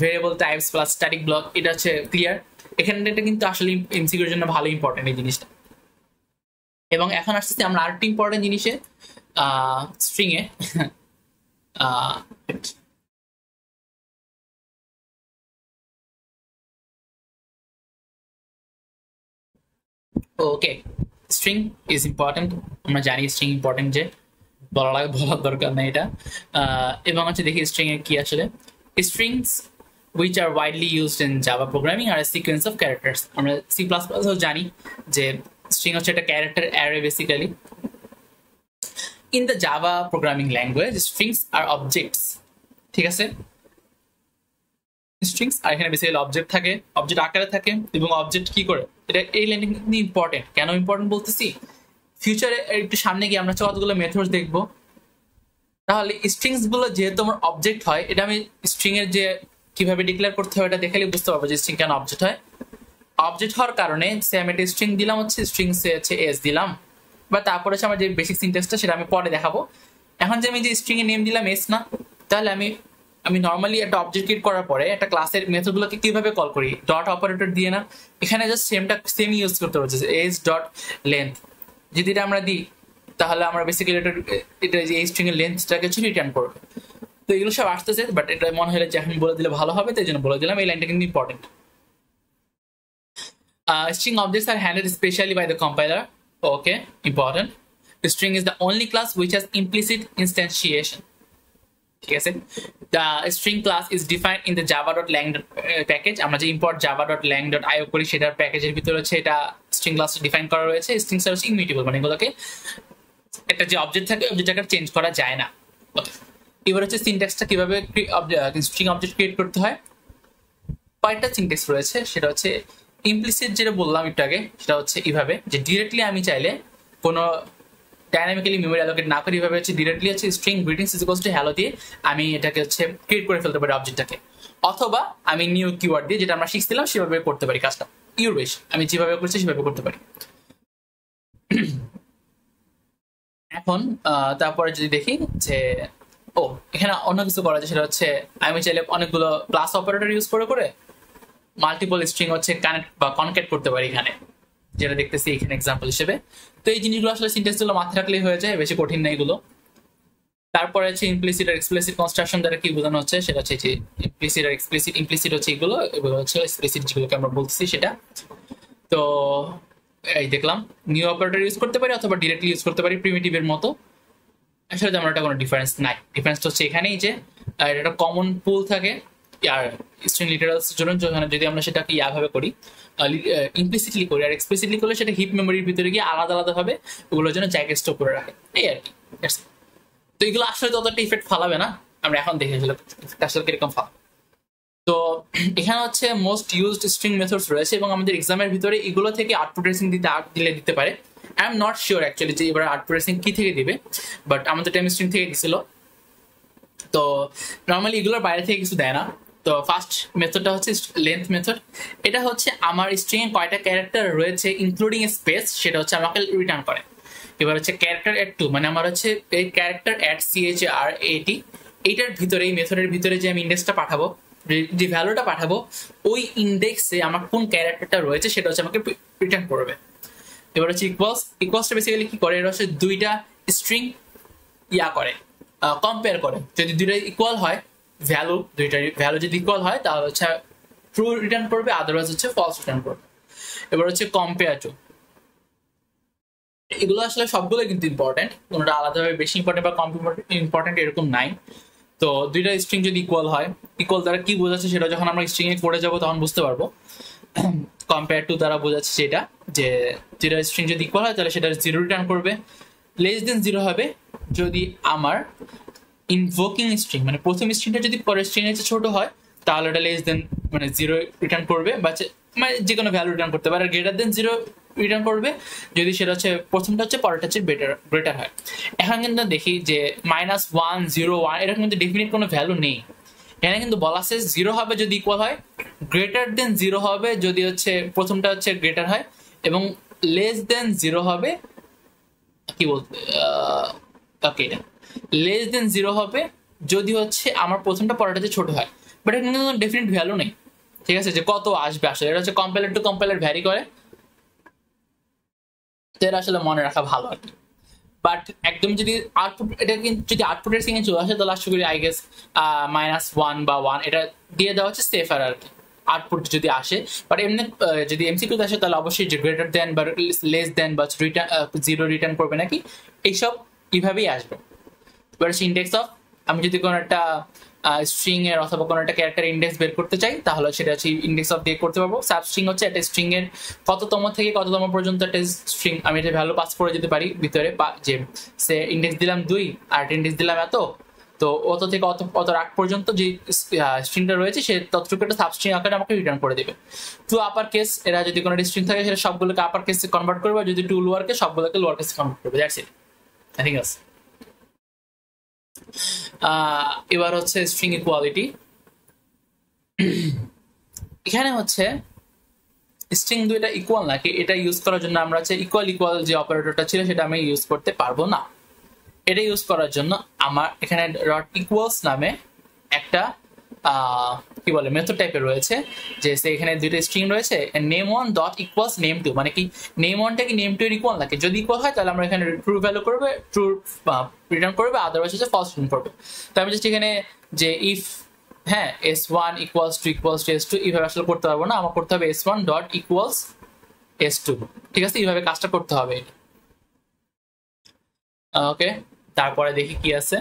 variable types plus static block, এটা হচ্ছে ক্লিয়ার। এখানে এটা কিন্তু আসলে এমসিকিউর জন্য ভালো ইম্পর্টেন্ট এই জিনিসটা। এবং এখন আসতেছি আমরা আরেকটি ইম্পর্টেন্ট জিনিসে, string A. Okay, string is important, আমরা জানি স্ট্রিং ইম্পর্টেন্ট, যে বলার দরকার নেই এটা। এবং হচ্ছে দেখি স্ট্রিং এ কি আসলে, strings which are widely used in Java programming are a sequence of characters. আমরা C++ জানি যে স্ট্রিং হচ্ছে একটা character array basically. In the Java programming language, strings are objects, ঠিক আছে, স্ট্রিংস আর এখানে বেসিক্যালি অবজেক্ট থাকে, অবজেক্ট আকারে থাকে, এবং অবজেক্ট কি করে, এটা এই লাইনটা কিন্তু ইম্পর্টেন্ট। কেন ইম্পর্টেন্ট বলতেছি, ফিউচারে একটু সামনে গিয়ে আমরা কতগুলো মেথডস দেখবো। তাহলে স্ট্রিংস গুলো যেহেতু আমার অবজেক্ট হয়, এটা আমি স্ট্রিং এর যে কিভাবে ডিক্লেয়ার করতে হয় এটা দেখালে বুঝতে পারবো যে স্ট্রিং কেন অবজেক্ট হয়। অবজেক্ট হওয়ার কারণে সে আমি একটা স্ট্রিং দিলাম, হচ্ছে স্ট্রিং সে হচ্ছে এস দিলাম, বা তারপরে হচ্ছে আমার যে বেসিক সিনট্যাক্সটা সেটা আমি পরে দেখাবো। এখন যে আমি যে স্ট্রিং এর নেম দিলাম এস না, তাহলে আমি নর্মালি একটা অবজেক্ট ক্রিয়েট করার পরে একটা ক্লাসের মেথডগুলোকে কিভাবে কল করি, ডট অপারেটর দিয়ে না, এখানে জাস্ট সেম ইউজ করতে হচ্ছে এস ডট লেন্থ। যদি এটা আমরা দিই তাহলে আমরা বেসিক্যালি এটা যে এই স্ট্রিং এর লেন্থটাকে হচ্ছে রিটার্ন করবে। তো এগুলো সব আসতেছে, বাট এটা মনে হলে যে এখন বলে দিলে ভালো হবে, তাই জন্য বলে দিলাম। এই লাইনটা কিন্তু important. String objects are handled specially by the compiler. Okay, important. String is the only class which has implicit instantiation. ঠিক আছে, the string class is defined in the java.lang package. আমরা যে import java.lang.io করি সেটার প্যাকেজের ভিতরে হচ্ছে এটা string class ডিফাইন করা রয়েছে। স্ট্রিংস আর হচ্ছে ইমিউটেবল, মানে এগুলোকে একটা যে অবজেক্ট থাকে অবজেক্টটাকে চেঞ্জ করা যায় না। এবার হচ্ছে সিনট্যাক্সটা কিভাবে স্ট্রিং অবজেক্ট ক্রিয়েট করতে হয়, কয়েকটা সিনট্যাক্স রয়েছে। সেটা হচ্ছে ইমপ্লিসিট, যেটা বললাম একটু আগে, সেটা হচ্ছে এইভাবে যে ডিরেক্টলি আমি চাইলে কোনো ডাইনামিক্যালি মেমোরি অ্যালোকেট না করে এইভাবে হচ্ছে ডিরেক্টলি হচ্ছে string greetings is equals to hello দিয়ে আমি এটাকে হচ্ছে ক্রিয়েট করে ফেলতে পারি অবজেক্টটাকে, অথবা আমি নিউ কিওয়ার্ড দিয়ে যেটা আমরা শিখছিলাম সেভাবে করতে পারি কাজটা। ইউর বেশ, আমি যেভাবে করছি সেভাবে করতে পারি। এখন তারপরে যদি দেখি যে এখানে অন্য কিছু করা যায়, সেটা হচ্ছে আমি চাইলে অনেকগুলো ক্লাস অপারেটর ইউজ করে করে মাল্টিপল স্ট্রিং হচ্ছে কানেক্ট বা কনকেট করতে পারি এখানে, যেটা দেখতেছি এখানে এক্সাম্পল হিসেবে। তো এই জিনিসগুলো আসলে সিনট্যাক্স গুলো মাথায় রাখলেই হয়ে যায়, বেশি কঠিন না এগুলো। তারপরে হচ্ছে ইমপ্লিসিট আর এক্সপ্লিসিট কনস্ট্রাকশন দ্বারা কি বোঝানো হচ্ছে সেটা হচ্ছে যে ইমপ্লিসিট আর এক্সপ্লিসিট, ইমপ্লিসিট হচ্ছে এগুলো হচ্ছে এক্সপ্লিসিট যেগুলোকে আমরা বলতেছি সেটা। তো এই দেখলাম নিউ অপারেটর ইউজ করতে পারি অথবা ডিরেক্টলি ইউজ করতে পারি প্রিমিটিভের মতো। আসলে তেমন একটা কোনো ডিফারেন্স নাই। ডিফারেন্সটা হচ্ছে এখানেই যে একটা কমন পুল থাকে আর স্ট্রিং লিটারালস জন্য, যদি আমরা সেটাকে ইয়াভাবে করি ইমপ্লিসিটলি করি, আর এক্সপ্লিসিটলি করলে সেটা হিপ মেমোরির ভিতরে গিয়ে আলাদা আলাদা ভাবে ওগুলোর জন্য জায়গায় স্টোর করে রাখে, এই আর কি। তো এগুলো আসলে ততটা ইফেক্ট ফালাবে না, আমরা এখন দেখে আসলে কিরকম ফালাবে। তো এখানে হচ্ছে মোস্ট ইউজড স্ট্রিং মেথডস রয়েছে এবং আমাদের এক্সামের ভিতরে এগুলো থেকে আউটপুট রেসিং দিতে পারে। I am not sure actually যে এবার আউটপুট রেসিং কি থেকে দিবে, বাট আমাদের টাইম স্ট্রিং থেকে দিছিল। তো নর্মালি এগুলোর বাইরে থেকে কিছু দেয় না। তো ফার্স্ট মেথডটা হচ্ছে লেন্থ মেথড। এটা হচ্ছে আমার স্ট্রিং এ কয়টা ক্যারেক্টার রয়েছে ইনক্লুডিং স্পেস সেটা হচ্ছে আমাকে রিটার্ন করে। এবার হচ্ছে ক্যারেক্টার অ্যাড 2, মানে আমার হচ্ছে এই ক্যারেক্টার অ্যাড CHAR80 এইটার ভিতরে, এই মেথডের ভিতরে যে আমি ইন্ডেক্সটা পাঠাবো, যে ভ্যালুটা পাঠাবো, ওই ইন্ডেক্সে আমার কোন ক্যারেক্টারটা রয়েছে সেটা হচ্ছে আমাকে রিটার্ন করবে। এবার হচ্ছে ইকুয়ালসটা বেসিক্যালি কি করে, এটা হচ্ছে দুইটা স্ট্রিং করে কম্পেয়ার করে। যদি দুইটা ইকুয়াল হয় দুইটার ভ্যালু যদি ইকুয়াল হয় তাহলে হচ্ছে ট্রু রিটার্ন করবে, আদারওয়াইজ হচ্ছে ফলস রিটার্ন করবে। এবার হচ্ছে কম্পেয়ার টু, এগুলো আসলে সবগুলো কিন্তু ইম্পর্টেন্ট, কোনোটা আলাদাভাবে বেশি ইম্পর্টেন্ট বা কম ইম্পর্টেন্ট এরকম নাই। তো দুইটা স্ট্রিং যদি ইকুয়াল হয়, ইকুয়াল দ্বারা কি বোঝাচ্ছে সেটা যখন আমরা স্ট্রিং এ করে যাবো তখন বুঝতে পারবো। কম্পেয়ার টু দ্বারা বোঝাচ্ছে সেটা যে দুইটা স্ট্রিং যদি ইকুয়াল হয় তাহলে সেটা 0 রিটার্ন করবে। লেস দেন 0 হবে যদি আমার ইনভোকিং স্ট্রিং, মানে প্রথম স্ট্রিংটা যদি পরের স্ট্রিং এর ছোট হয় তাহলে ওটা লেস দেন মানে 0 রিটার্ন করবে, বা মানে যে কোনো ভ্যালু রিটার্ন করতে পারে। গ্রেটার দেন 0 রিটার্ন করবে যদি সেটা হচ্ছে প্রথমটা হচ্ছে পরেরটা হচ্ছে গ্রেটার হয়। এখন কিন্তু দেখি যে -1 0 1 এরকম কিন্তু ডেফিনিট কোনো ভ্যালু নেই। এখানে কিন্তু বলা আছে 0 হবে যদি ইকুয়াল হয়, গ্রেটার দেন 0 হবে যদি হচ্ছে প্রথমটা হচ্ছে গ্রেটার হয়, এবং লেস দেন 0 হবে কি বলতে ওকে, লেস দেন 0 হবে যদি হচ্ছে আমার প্রথমটা পরেরটা হচ্ছে ছোট হয়। বাট এখানে কিন্তু ডেফিনিট ভ্যালু নেই, ঠিক আছে, যে কত আসবে আসলে। এটা হচ্ছে কম্পাইলার টু কম্পাইলার ভ্যারি করে, এটা আসলে মনে রাখা ভালো আর কি। বাট একদম যদি আউটপুট, এটা কিন্তু যদি আউটপুটের সিঙ্গে চলে আসে তাহলে আশা করি আই গেস -1 বা 1 এটা দিয়ে দেওয়া হচ্ছে সেফার আর কি, আউটপুট যদি আসে। বাট এমনি যদি এমসিকিউতে আসে তাহলে অবশ্যই যে গ্রেটার দেন বা লেস দেন বা 0 রিটার্ন করবে নাকি, এইসব কিভাবেই আসবে। এবার ইন্ডেক্স অফ, আমি যদি কোনো একটা স্ট্রিং এর অথবা কোনো একটা ক্যারেক্টার ইন্ডেক্স বের করতে চাই তাহলে সেটা হচ্ছে ইন্ডেক্স অফ দিয়ে করতে পারবো। সাবস্ট্রিং হচ্ছে একটা স্ট্রিং এর কততম থেকে কততম পর্যন্ত একটা স্ট্রিং আমি এটা ভ্যালু পাস করে যেতে পারি ভিতরে, যে সে ইন্ডেক্স দিলাম 2 আর ইন্ডেক্স দিলাম এত, তো অত থেকে অত রাখ পর্যন্ত যে স্ট্রিংটা রয়েছে সে ততটুকু একটা সাবস্ট্রিং আকারে আমাকে রিটার্ন করে দেবে। টু আপার কেস, এরা যদি কোনো স্ট্রিং থাকে সেটা সবগুলোকে আপার কেসে কনভার্ট করবে, যদি টু লোয়ার কেস সবগুলোকে লোয়ার কেসে কনভার্ট করবে। That's it, nothing else. এবার হচ্ছে স্ট্রিং ইকুয়ালিটি। এখানে হচ্ছে স্ট্রিং দুইটা ইকুয়াল নাকি এটা ইউজ করার জন্য আমরা হচ্ছে ইকুয়াল যে অপারেটরটা ছিল সেটা আমি ইউজ করতে পারবো না। এটা ইউজ করার জন্য আমার এখানে ডট ইকুয়ালস নামে একটা কি বলে মেথড টাইপের রয়েছে, যে এখানে দুটো স্ট্রিং রয়েছে, name one dot equals name two, মানে কি নেম ওয়ানটা কি নেম টু এর ইকুয়াল নাকি, যদি ইকুয়াল হয় তাহলে আমরা এখানে ট্রু ভ্যালু করবে, ট্রু রিটার্ন করবে, আদারওয়াইজ হচ্ছে ফলস রিটার্ন করবে। তো আমি জাস্ট এখানে যে ইফ হ্যাঁ s1 ইকুয়ালস টু s2 এইভাবে আসলে করতে পারবো না, আমার করতে হবে s1 ডট ইকুয়ালস s2, ঠিক আছে, এইভাবে কাজটা করতে হবে। ওকে, তারপরে দেখি কি আছে।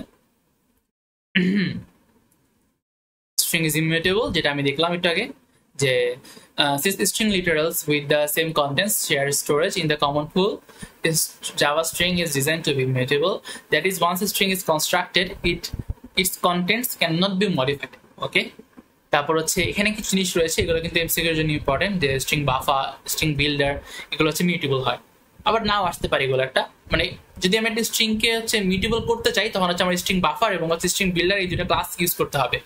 স্ট্রিং ইজ ইমিউটেবল, যেটা আমি দেখলাম একটু আগে, যে since string literals with the same contents share storage in the common pool, this Java string is designed to be immutable. That is, once a string is constructed, its contents cannot be modified. ওকে, তারপর হচ্ছে এখানে কিছু জিনিস রয়েছে, এগুলো কিন্তু MCQ এর জন্য ইম্পর্টেন্ট, যে স্ট্রিং বাফার, স্ট্রিং বিল্ডার, এগুলো হচ্ছে মিউটেবল হয়, আবার নাও আসতে পারে এগুলো একটা, মানে যদি আমি একটা স্ট্রিংকে হচ্ছে মিউটেবল করতে চাই তখন হচ্ছে আমার স্ট্রিং বাফার এবং হচ্ছে স্ট্রিং বিল্ডার এই দুটো ক্লাস ইউজ করতে হবে,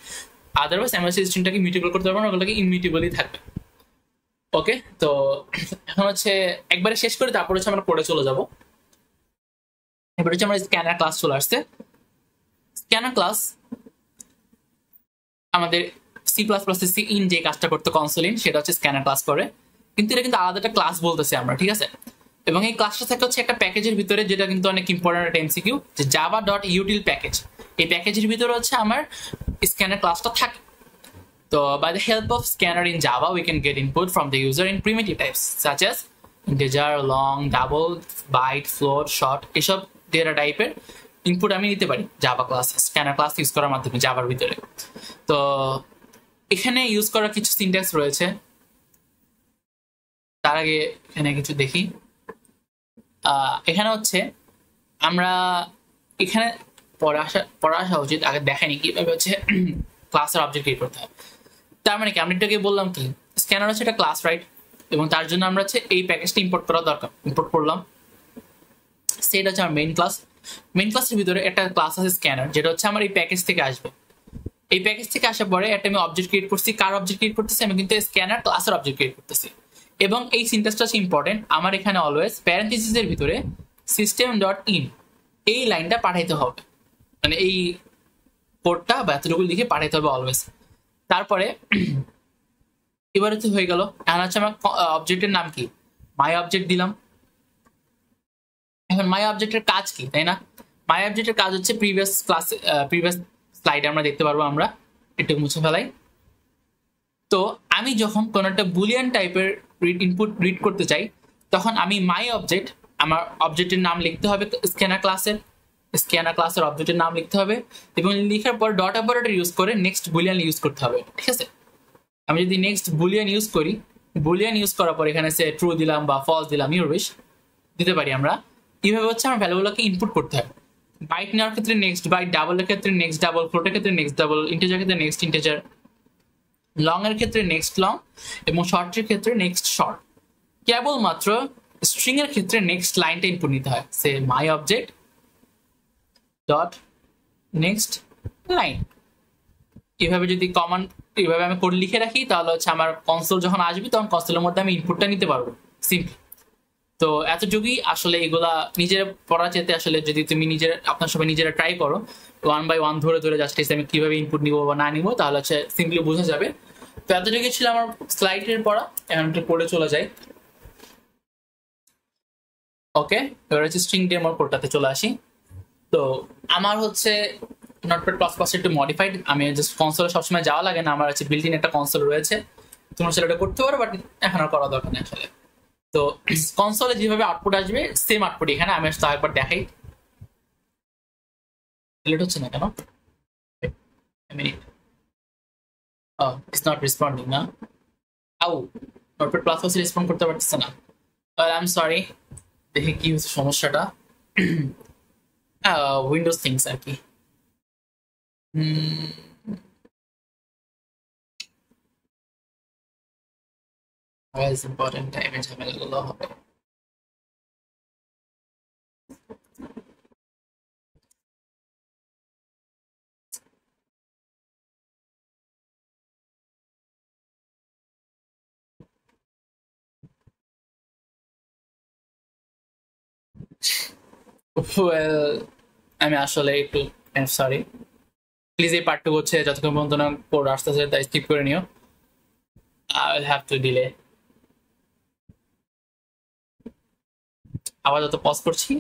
আদারওয়াইজ আমরা সেই স্ট্রিংটাকে মিউটেবল করতে পারবো না, ওগুলোকে ইমিউটেবলই থাকবে। ওকে, তো এখন হচ্ছে একবারে শেষ করে তারপর হচ্ছে আমরা পড়ে চলে যাব। এবার হচ্ছে আমরা স্ক্যানার ক্লাস চলে আসছে। স্ক্যানার ক্লাস আমাদের C plus plus cin যে কাজটা করতে কনসোলিন, সেটা হচ্ছে স্ক্যানার ক্লাস করে, কিন্তু এটা কিন্তু আলাদা একটা ক্লাস বলতেছি আমরা, ঠিক আছে। এবং এই ক্লাসটা থাকে হচ্ছে একটা প্যাকেজের ভিতরে, যেটা কিন্তু অনেক ইম্পর্টেন্ট একটা এমসিকিউ, যে জাভা ডট ইউটিল প্যাকেজ, এই প্যাকেজের ভিতরে হচ্ছে আমার স্ক্যানার ক্লাসটা থাকে। So, by the help of scanner in Java, we can get input from the user in primitive types such as integer, long, double, byte, float, short, এসব data টাইপের input আমি নিতে পারি Java class, scanner class use করার মাধ্যমে জাভার ভিতরে। তো এখানে ইউজ করার কিছু সিনট্যাক্স রয়েছে, তার আগে এখানে কিছু দেখি। এখানে হচ্ছে আমরা এখানে পড়া আসা উচিত, আগে দেখাইনি কিভাবে হচ্ছে ক্লাসের অবজেক্ট ক্রিয়েট করতে হয়। তার মানে কি, আমি এটাকে বললাম কি স্ক্যানার হচ্ছে একটা ক্লাস, রাইট, এবং তার জন্য আমরা হচ্ছে এই প্যাকেজটা ইম্পোর্ট করা দরকার, ইম্পোর্ট করলাম, সেটা হচ্ছে আমার মেইন ক্লাস। মেইন ক্লাসের ভিতরে একটা ক্লাস আছে স্ক্যানার, যেটা হচ্ছে আমার এই প্যাকেজ থেকে আসবে। এই প্যাকেজ থেকে আসার পরে একটা আমি অবজেক্ট ক্রিয়েট করছি, কার অবজেক্ট ক্রিয়েট করতেছি, আমি কিন্তু স্ক্যানার ক্লাসের অবজেক্ট ক্রিয়েট করতেছি। এবং এই সিনট্যাক্সটা হচ্ছে ইম্পর্টেন্ট, আমার এখানে অলওয়েজ প্যারেন্থেসিসের ভিতরে সিস্টেম ডট ইন এই লাইনটা পাঠাইতে হবে, মানে এই কোডটা বা এতটুকু লিখে পাঠাইতে হবে অলওয়েজ। তারপরে এবার হচ্ছে হয়ে গেল, এখন হচ্ছে আমার অবজেক্টের নাম কি, মাই অবজেক্ট দিলাম। এখন মাই অবজেক্টের কাজ কি, তাই না? মাই অবজেক্টের কাজ হচ্ছে প্রিভিয়াস স্লাইডে আমরা দেখতে পারবো, আমরা একটু মুছে ফেলাই। তো আমি যখন কোনো একটা বুলিয়ান টাইপের ইনপুট রিড করতে চাই, তখন আমি মাই অবজেক্ট, আমার অবজেক্টের নাম লিখতে হবে স্ক্যানার ক্লাসের অবজেক্টের নাম লিখতে হবে, এবং লিখার পর ডট অপারেটর ইউজ করে নেক্সট বুলিয়ান ইউজ করতে হবে, ঠিক আছে। আমি যদি নেক্সট বুলিয়ান ইউজ করি, বুলিয়ান ইউজ করার পর এখানে সে ট্রু দিলাম বা ফলস দিলাম, ইউর উইশ দিতে পারি আমরা। এইভাবে হচ্ছে আমার ভ্যালুগুলোকে ইনপুট করতে হয়। বাইট নেওয়ার ক্ষেত্রে নেক্সট বাইট, ডাবলের ক্ষেত্রে নেক্সট ডাবল, ফ্লোটের ক্ষেত্রে নেক্সট ডাবল, ইন্টিজার ক্ষেত্রে নেক্সট ইন্টিজার, লং এর ক্ষেত্রে নেক্সট লং, এবং শর্টের ক্ষেত্রে নেক্সট শর্ট। কেবলমাত্র স্ট্রিং এর ক্ষেত্রে নেক্সট লাইনটা ইনপুট নিতে হয়, সে my object dot next line. এভাবে যদি কমান্ড এইভাবে আমি কোড লিখে রাখি, তাহলে হচ্ছে আমার কনসোল যখন আসবে তখন কনসোলের মধ্যে আমি ইনপুটটা নিতে পারবো সিম্পলি। তো এতটুকুই আসলে, এগুলা নিজের পড়া চেতে আসলে যদি তুমি আপনার সবাই নিজেরা ট্রাই করো, ওয়ান বাই ওয়ান ধরে ধরে জাস্ট আমি কিভাবে ইনপুট নিবো বা না নিবো, তাহলে হচ্ছে সিম্পলি বোঝা যাবে। তো এতটুকুই ছিল আমার স্লাইডের পড়া, এখন একটু পড়ে চলে যাই। ওকে, এবার হচ্ছে স্ট্রিং ডেমোর কোডটাতে চলে আসি। তো আমার হচ্ছে নটপ্যাড প্লাস প্লাস একটু মডিফাইড, আমি জাস্ট কনসোলে সবসময় যাওয়া লাগে না, আমার হচ্ছে বিল্ট ইন একটা কনসোল রয়েছে, তোমরা সেটা করতে পারো, বাট এখন আর করা দরকার নেই আসলে। তো কনসোলে যেভাবে আউটপুট আসবে সেম আউটপুট এখানে, আমি আসলে একবার দেখাই। লেট হচ্ছে না কেন, ইটস নট রেসপন্ডিং না, আউ নটপ্যাড প্লাস প্লাস রেসপন্ড করতে পারতেছে না, আই এম সরি। দেখি কি হচ্ছে সমস্যাটা, উইন্ডোজ থিংস আর কি। ইম্পর্টেন্ট টাইমে ঝামেলাগুলো হবে। ওয়েল, আমি আসলে একটু সরি, প্লিজ এই পার্টটুকু হচ্ছে যতক্ষণ পর্যন্ত না কোড আস্তে আস্তে তাই স্কিপ করে নিও। I will have to delay. আপাতত পজ করছি।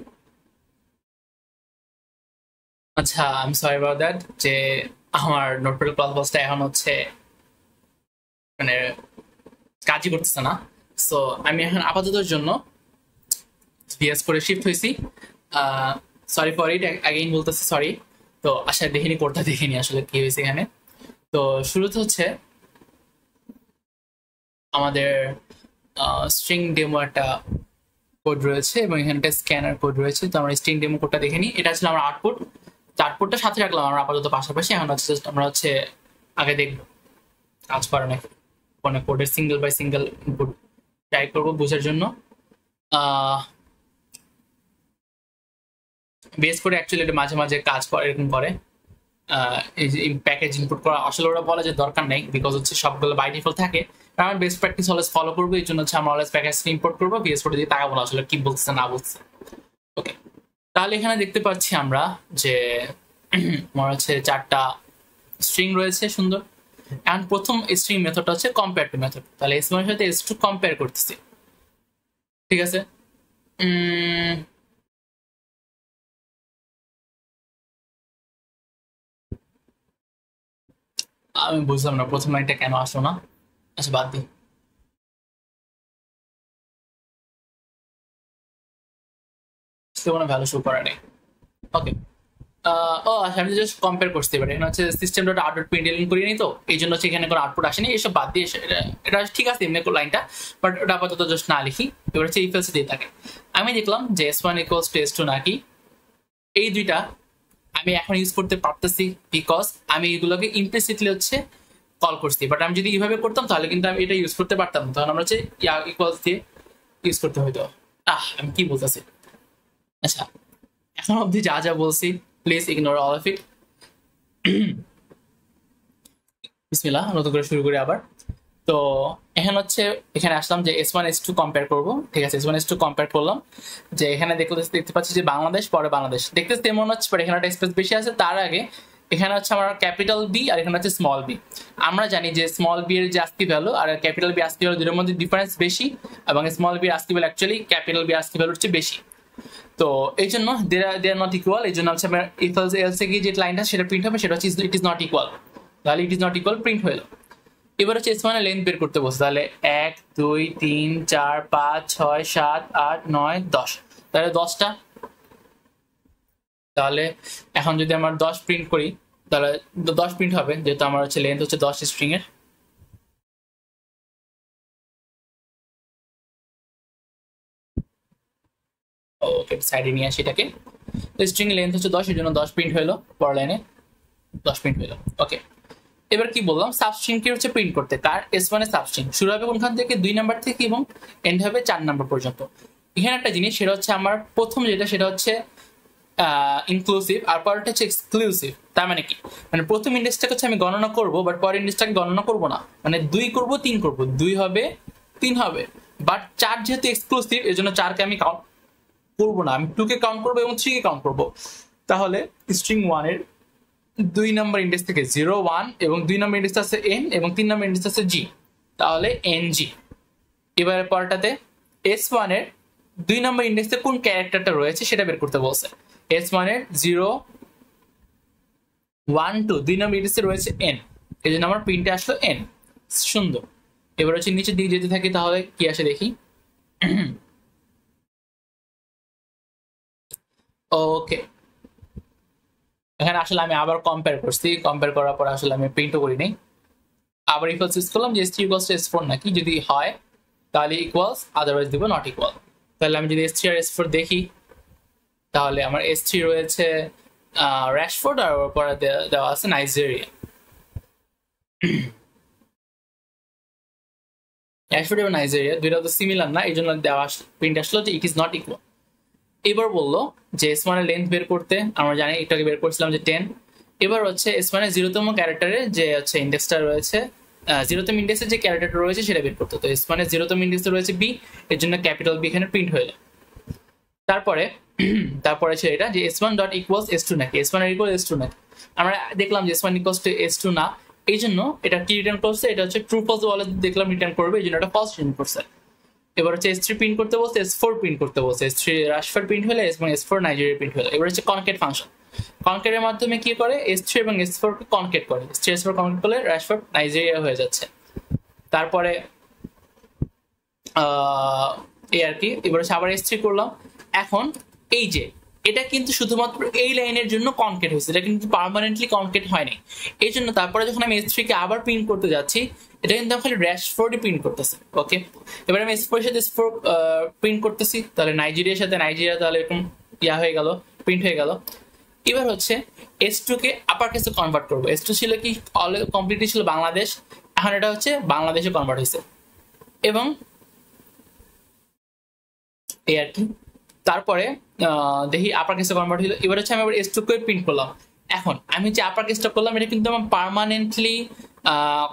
আচ্ছা, I am sorry about that যে আমার নোটপ্যাড প্লাস বসটা এখন হচ্ছে মানে কাজই করতেছে না। সো আমি এখন আপাততর জন্য ভিএস করে শিফট হয়েছি। সরি ফর ইট, অ্যাগেইন বলতেছি সরি। তো আশা দেখিনি, কোডটা দেখিনি আসলে কি হয়েছে এখানে। তো শুরুতে হচ্ছে আমাদের স্ট্রিং ডেমো একটা কোড রয়েছে এবং এখানটা স্ক্যানার কোড রয়েছে। তো আমরা স্ট্রিং ডেমো কোডটা দেখে নিই। এটা আসলে আমার আউটপুট। আউটপুটটা সাথে রাখলাম আমরা আপাতত পাশাপাশি। এখন হচ্ছে জাস্ট আমরা হচ্ছে আগে দেখবো কাজ করে নাকি, কোনো কোডের single by single input try করবো বোঝার জন্য। বেস করে অ্যাকচুয়ালি এটা মাঝে মাঝে কাজ করে, এরকম করে। এই যে প্যাকেজ ইনপুট করা আসলে ওরা বলে যে দরকার নেই, বিকজ হচ্ছে সবগুলো বাই ডিফল্ট থাকে। কারণ বেস্ট প্র্যাকটিস অলওয়েজ ফলো করবো, এই জন্য হচ্ছে আমরা অলওয়েজ প্যাকেজ ইম্পোর্ট করবো, বিএস করে দিয়ে তাকাবো না আসলে কি বলছে না বলছে। ওকে, তাহলে এখানে দেখতে পাচ্ছি আমরা যে আমার হচ্ছে 4টা স্ট্রিং রয়েছে সুন্দর। এখন প্রথম স্ট্রিং মেথডটা হচ্ছে কম্পেয়ার টু মেথড। তাহলে এস ওয়ানের সাথে এস টু কম্পেয়ার করতেছি, ঠিক আছে। আমি বুঝলাম না প্রথম লাইনটা কেন আসলো না। আচ্ছা বাদ দিই, কোনো ভ্যালু শো করে নেই। ওকে, ও আচ্ছা, আমি জাস্ট কম্পেয়ার করতে পারি। এখানে হচ্ছে সিস্টেম ডট আউটপুট প্রিন্টএলএন করিনি, তো এই জন্য হচ্ছে এখানে কোনো আউটপুট আসেনি। এসব বাদ দিয়ে এটা ঠিক আছে এমনি লাইনটা, বাট ওটা আপাতত জাস্ট না লিখি। এবার হচ্ছে ইফ এলস দিয়ে থাকে। আমি দেখলাম যে S one equals to S two নাকি, এই দুইটা আমি এখন ইউজ করতে পারতেছি বিকজ আমি এগুলোকে ইমপ্লিসিটলি হচ্ছে কল করছি। বাট আমি যদি এইভাবে করতাম তাহলে কিন্তু আমি এটা ইউজ করতে পারতাম না, তখন আমরা হচ্ছে ইকুয়ালস দিয়ে ইউজ করতে হইতো। আমি কি বলতেছি। আচ্ছা, এখন অবধি যা যা বলছি please ignore all of it. বিসমিল্লাহ, নতুন করে শুরু করি আবার। তো এখন হচ্ছে এখানে আসলাম যে S one S to compare করবো, ঠিক আছে। S one S to compare করলাম, যে এখানে দেখতে পাচ্ছি যে বাংলাদেশ পরে বাংলাদেশ দেখতে তেমন হচ্ছে, বাট এখানে একটা স্পেস বেশি আছে। তার আগে এখানে হচ্ছে আমার ক্যাপিটাল বি আর এখানে হচ্ছে স্মল বি। আমরা জানি যে স্মল বি এর যে আস্কি ভ্যালু আর ক্যাপিটাল বি আস্কি ভ্যালু দুটোর মধ্যে ডিফারেন্স বেশি, এবং small B ASCII value actually capital B ASCII ভ্যালুর চেয়ে বেশি। তো এই জন্য দে আর নট ইকুয়াল। এই জন্য হচ্ছে আমার ইফ এলস গিয়ে যে লাইনটা সেটা প্রিন্ট হবে সেটা হচ্ছে ইট ইজ নট ইকুয়াল। তাহলে it is not equal print হলো। এবার হচ্ছে এস ওয়ানের লেন্থ বের করতে বলছে। তাহলে 1 2 3 4 5 6 7 8 9 10, তাহলে 10টা। তাহলে এখন যদি আমার 10 প্রিন্ট করি তাহলে 10 প্রিন্ট হবে, যেহেতু আমার হচ্ছে লেন্থ হচ্ছে 10 স্ট্রিং এর। ওকে, সাইডে নিয়ে আসি এটাকে। স্ট্রিং লেন্থ হচ্ছে 10, এর জন্য 10 প্রিন্ট হলো, পর লাইনে 10 প্রিন্ট হলো। ওকে, এবার কি বললাম, সাবস্ট্রিং কি হচ্ছে প্রিন্ট করতে। কার এস ওয়ান এর সাবস্ট্রিং শুরু হবে কোনখান থেকে, 2 নাম্বার থেকে এবং এন্ড হবে 4 নাম্বার পর্যন্ত। এখানে একটা জিনিস, সেটা হচ্ছে আমার প্রথম যেটা সেটা হচ্ছে ইনক্লুসিভ আর পরেরটা হচ্ছে এক্সক্লুসিভ। তার মানে কি, মানে প্রথম ইন্ডেক্সটাকে হচ্ছে আমি গণনা করব, বাট পরের ইন্ডেক্সটাকে গণনা করব না। মানে 2 করব 3 করব, 2 হবে 3 হবে, বাট 4 যেহেতু এক্সক্লুসিভ এর জন্য 4কে আমি কাউন্ট করবো না, আমি 2 কে কাউন্ট করবো এবং 3 কে কাউন্ট করবো। তাহলে স্ট্রিং 1 এর 2 নম্বর ইন্ডেক্স থেকে 0 1 এবং 2 নম্বর ইন্ডেক্স আছে n এবং 3 নম্বর ইন্ডেক্স আছে g, তাহলে ng। এবারে পরটাতে এস ওয়ান এর 2 নম্বর ইন্ডেক্সে কোন ক্যারেক্টারটা রয়েছে সেটা বের করতে বলছে। এস ওয়ান এর 0 1 2 2 নম্বর ইন্ডেক্সে রয়েছে n, এই জন্য আমার প্রিন্টে আসলো n। সুন্দর। এবার হচ্ছে নিচের দিকে যেতে থাকি, তাহলে কি আসে দেখি। ওকে, এখানে আসলে আমি আবার কম্পেয়ার করছি, কম্পেয়ার করার পর আসলে আমি প্রিন্টও করি নাই। আবার ইকুয়ালস ইউজ করলাম যে s3 ইকুয়ালস টু s4 নাকি, যদি হয় তাহলে ইকুয়ালস, আদারওয়াইজ দিব নট ইকুয়াল। তাহলে আমি যদি s3 আর s4 দেখি, তাহলে আমার s3 রয়েছে র্যাশফোর্ড আর ওর পরে দেওয়া আছে নাইজেরিয়া। র্যাশফোর্ড এবং নাইজেরিয়া দুইটা তো সিমিলার না, এই জন্য দেওয়া প্রিন্ট আসলো যে ইট ইজ নট ইকুয়াল। এবার বললো যে এস ওয়ানের লেন্থ বের করতে, আমরা জানি একটু বের করছিলাম যে 10। এবার হচ্ছে এস ওয়ানের 0তম ক্যারেক্টারে যে হচ্ছে ইন্ডেক্সটা রয়েছে, 0তম ইন্ডেক্সের যে ক্যারেক্টারটা রয়েছে সেটা বের করতে। তো এস ওয়ানের 0তম ইন্ডেক্সে রয়েছে বি, এর জন্য ক্যাপিটাল বি এখানে প্রিন্ট হয়ে যায়। তারপরে তারপরে ছিল এটা যে s1 ডট ইকুয়ালস s2 নাকি s1 এর ইকুয়াল s2 নাকি। আমরা দেখলাম যে s1 ইকুয়ালস টু s2 না, এই জন্য এটা কি রিটার্ন করছে, এটা হচ্ছে ট্রু ফলস বলে দেখলাম রিটার্ন করবে, এই জন্য এটা ফলস রিটার্ন করছে। এবার হচ্ছে s3 প্রিন্ট করতে বলছে, s4 প্রিন্ট করতে বলছে, s3 রাশিফার প্রিন্ট হলে এবং s4 নাইজেরিয়া প্রিন্ট হলে। এবার হচ্ছে কনকেট ফাংশন, কনকেটের মাধ্যমে কি করে s3 এবং s4 কে কনকেট করে, s3 s4 কনকেট করলে রাশিফার নাইজেরিয়া হয়ে যাচ্ছে। তারপরে এই আর কি। এবার হচ্ছে আবার s3 করলাম। এখন এই যে এটা কিন্তু শুধুমাত্র এই লাইনের জন্য কনকেট হয়েছে, এটা কিন্তু পার্মানেন্টলি কনকেট হয়নি। এই জন্য তারপরে যখন আমি s3 কে আবার প্রিন্ট করতে যাচ্ছি, এটা কিন্তু আমি খালি রাশফোর্ড প্রিন্ট করতেছি। ওকে, এবার আমি s4 এর সাথে s4 প্রিন্ট করতেছি, তাহলে নাইজেরিয়ার সাথে নাইজেরিয়া তাহলে এরকম হয়ে গেল, প্রিন্ট হয়ে গেল। এবার হচ্ছে s2 কে আপার কেসে কনভার্ট করবো। s2 ছিল কি কমপ্লিটলি ছিল বাংলাদেশ, এখন এটা হচ্ছে বাংলাদেশে কনভার্ট হয়েছে এবং এই আর কি। তারপরে দেখি আপার কেসে কনভার্ট হলো। এবার হচ্ছে আমি আবার s2 কে প্রিন্ট করলাম। এখন আমি যে আপার কেসটা করলাম এটা কিন্তু আমার পার্মানেন্টলি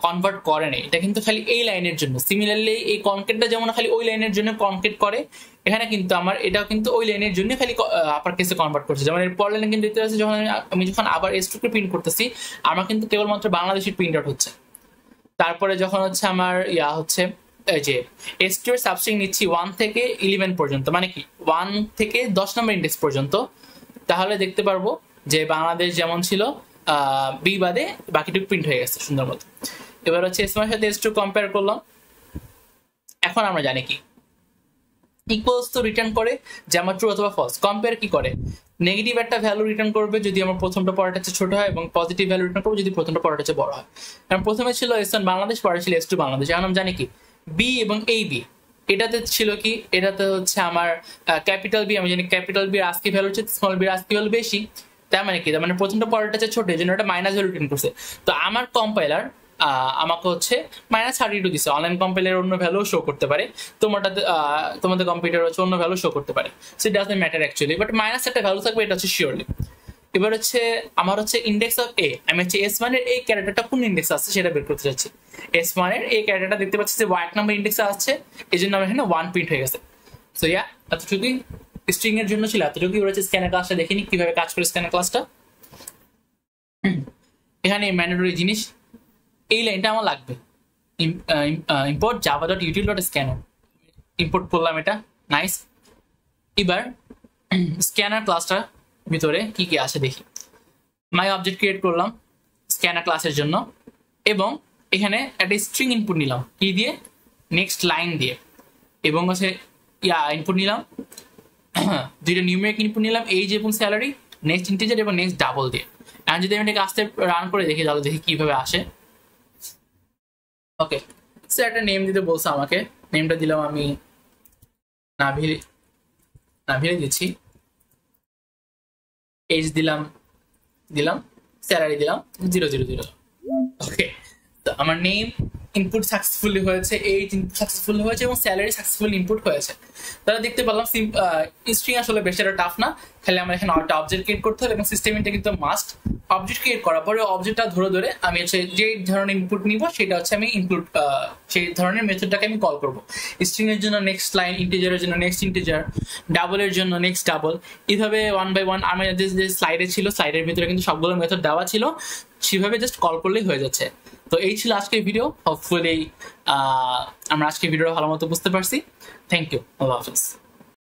কনভার্ট করে নেই, এটা কিন্তু খালি এই লাইনের জন্য। সিমিলারলি এই কনকেটটা যেমন খালি ওই লাইনের জন্য কনকেট করে, এখানে কিন্তু আমার এটাও কিন্তু ওই লাইনের জন্য খালি আপার কেসে কনভার্ট করছে। যেমন এর পর লাইনে কিন্তু দেখতে পাচ্ছি যখন আমি যখন আবার s2 কে প্রিন্ট করতেছি, আমার কিন্তু কেবলমাত্র বাংলাদেশের প্রিন্ট আউট হচ্ছে। তারপরে যখন হচ্ছে আমার হচ্ছে এই যে s2 এর সাবস্ট্রিং নিচ্ছি 1 থেকে 11 পর্যন্ত, মানে কি 1 থেকে 10 নম্বর ইন্ডেক্স পর্যন্ত, তাহলে দেখতে পারবো যে বাংলাদেশ যেমন ছিল বি বাদে বাকিটুকু প্রিন্ট হয়ে গেছে সুন্দর মতো। এবার হচ্ছে s1 এর সাথে s2 কম্পেয়ার করলাম। এখন আমরা জানি কি ইকুয়ালস তো রিটার্ন করে যে আমার ট্রু অথবা ফলস। কম্পেয়ার কি করে, নেগেটিভ একটা ভ্যালু রিটার্ন করবে যদি আমার প্রথমটা পরেরটা চেয়ে ছোট হয়, এবং পজিটিভ ভ্যালু রিটার্ন করবে যদি প্রথমটা পরেরটা চেয়ে বড় হয়। কারণ প্রথমে ছিল s1 বাংলাদেশ, পরে ছিল s2 বাংলাদেশ। এখন আমি জানি কি বি এবং এই বি এটাতে ছিল কি, এটাতে হচ্ছে আমার ক্যাপিটাল বি, আমি জানি ক্যাপিটাল বি আজকে ভ্যালু হচ্ছে স্মল বি আজকে ভ্যালু বেশি। তার মানে কি, তার মানে প্রথমটা পরেরটা চেয়ে ছোট, এই জন্য এটা মাইনাস ভ্যালু রিটার্ন করছে। তো আমার কম্পাইলার আমাকে হচ্ছে -32 দিচ্ছে। অনলাইন কম্পাইলার অন্য ভ্যালু শো করতে পারে, তোমাদের কম্পিউটার হচ্ছে অন্য ভ্যালু শো করতে পারে, so it doesn't matter actually, but minus একটা ভ্যালু থাকবে, এটা হচ্ছে শিওরলি। এবার হচ্ছে আমার হচ্ছে ইন্ডেক্স অফ এ, আমি হচ্ছে s1 এর এই ক্যারেক্টারটা কোন ইন্ডেক্সে আছে সেটা বের করতে যাচ্ছি। s1 এর এই ক্যারেক্টারটা দেখতে পাচ্ছি যে 1 নাম্বার ইন্ডেক্সে আসছে, এই জন্য আমার এখানে 1 প্রিন্ট হয়ে গেছে। সো ইয়া, এতটুকুই স্ট্রিং এর জন্য ছিল, এতটুকুই। এবার হচ্ছে স্ক্যানার ক্লাসটা দেখিনি কিভাবে কাজ করে স্ক্যানার ক্লাসটা। এখানে ম্যান্ডেটরি জিনিস, এই লাইনটা আমার লাগবে, ইম্পোর্ট java.util.scanner ইম্পোর্ট করলাম, এটা নাইস। এবার স্ক্যানার ক্লাসটার ভিতরে কি কি আছে দেখি। মাই অবজেক্ট ক্রিয়েট করলাম স্ক্যানার ক্লাসের জন্য, এবং এখানে একটা স্ট্রিং ইনপুট নিলাম কি দিয়ে, নেক্সট লাইন দিয়ে, এবং হচ্ছে ইনপুট নিলাম দুইটা নিউমেরিক ইনপুট নিলাম, এজ এবং স্যালারি, নেক্সট ইন্টিজার এবং নেক্সট ডাবল দিয়ে। এখন যদি আমি এটাকে আস্তে রান করে দেখি তাহলে দেখি কিভাবে আসে। ওকে, সে একটা নেম দিতে বলছে আমাকে, নেমটা দিলাম আমি নাভিলে দিচ্ছি, এজ দিলাম, স্যালারি দিলাম 000। ওকে, তো আমার নেম ইনপুট সাকসেসফুলি হয়েছে, এজ ইনপুট সাকসেসফুলি হয়েছে, এবং স্যালারি সাকসেসফুলি ইনপুট হয়েছে। তাহলে দেখতে পেলাম স্ট্রিং আসলে বেশি একটা টাফ না, খালি আমার এখানে একটা অবজেক্ট ক্রিয়েট করতে হবে, এবং সিস্টেমটা কিন্তু মাস্ট অবজেক্ট ক্রিয়েট করার পরে অবজেক্টটা ধরে আমি হচ্ছে যে ধরনের ইনপুট নিব সেটা হচ্ছে আমি ইনক্লুড সেই ধরনের মেথডটাকে আমি কল করব। স্ট্রিং এর জন্য নেক্সট লাইন, ইন্টিজারের জন্য নেক্সট ইন্টিজার, ডাবলের জন্য নেক্সট ডাবল, এইভাবে 1 বাই 1 আমার যে স্লাইডে ছিল, স্লাইডের ভিতরে কিন্তু সবগুলো মেথড দেওয়া ছিল, সেভাবে জাস্ট কল করলেই হয়ে যাচ্ছে। তো এই ছিল আজকের ভিডিও। হোপফুলি আমরা আজকের ভিডিওটা ভালো মতো বুঝতে পারছি। থ্যাংক ইউ, আল্লাহ হাফিজ।